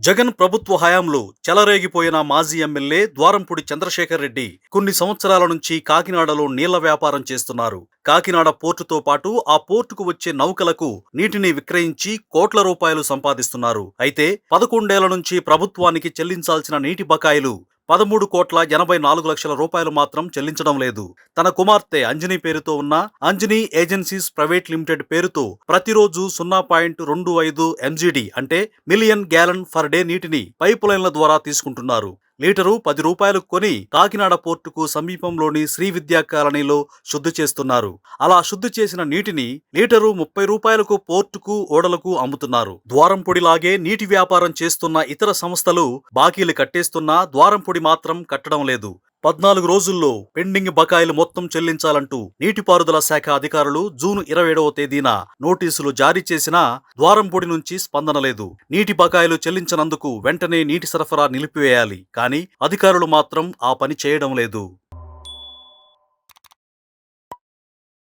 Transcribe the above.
జగన్ ప్రభుత్వ హయాంలో చెలరేగిపోయిన మాజీ ఎమ్మెల్యే ద్వారంపూడి చంద్రశేఖర్ రెడ్డి కొన్ని సంవత్సరాల నుంచి కాకినాడలో నీళ్ల వ్యాపారం చేస్తున్నారు. కాకినాడ పోర్టుతో పాటు ఆ పోర్టుకు వచ్చే నౌకలకు నీటిని విక్రయించి కోట్ల రూపాయలు సంపాదిస్తున్నారు. అయితే 11 ఏళ్ల నుంచి ప్రభుత్వానికి చెల్లించాల్సిన నీటి బకాయిలు 13,84,00,000 రూపాయలు మాత్రం చెల్లించడం లేదు. తన కుమార్తె అంజనీ పేరుతో ఉన్న అంజనీ ఏజెన్సీస్ ప్రైవేట్ లిమిటెడ్ పేరుతో ప్రతిరోజు 0.25 ఎంజీడీ అంటే మిలియన్ గ్యాలన్ ఫర్ డే నీటిని పైపు లైన్ల ద్వారా తీసుకుంటున్నారు. లీటరు 10 రూపాయలకు కొని కాకినాడ పోర్టుకు సమీపంలోని శ్రీ విద్యా కాలనీలో శుద్ధి చేస్తున్నారు. అలా శుద్ధి చేసిన నీటిని లీటరు 30 రూపాయలకు పోర్టుకు ఓడలకు అమ్ముతున్నారు. ద్వారంపూడిలాగే నీటి వ్యాపారం చేస్తున్న ఇతర సంస్థలు బాకీలు కట్టేస్తున్నా ద్వారంపూడి మాత్రం కట్టడం లేదు. 14 రోజుల్లో పెండింగ్ బకాయిలు మొత్తం చెల్లించాలంటూ నీటిపారుదల శాఖ అధికారులు జూన్ 27వ తేదీన నోటీసులు జారీ చేసినా ద్వారంపూడి నుంచి స్పందన లేదు. నీటి బకాయిలు చెల్లించనందుకు వెంటనే నీటి సరఫరా నిలిపివేయాలి. కానీ అధికారులు మాత్రం ఆ పని చేయడం లేదు.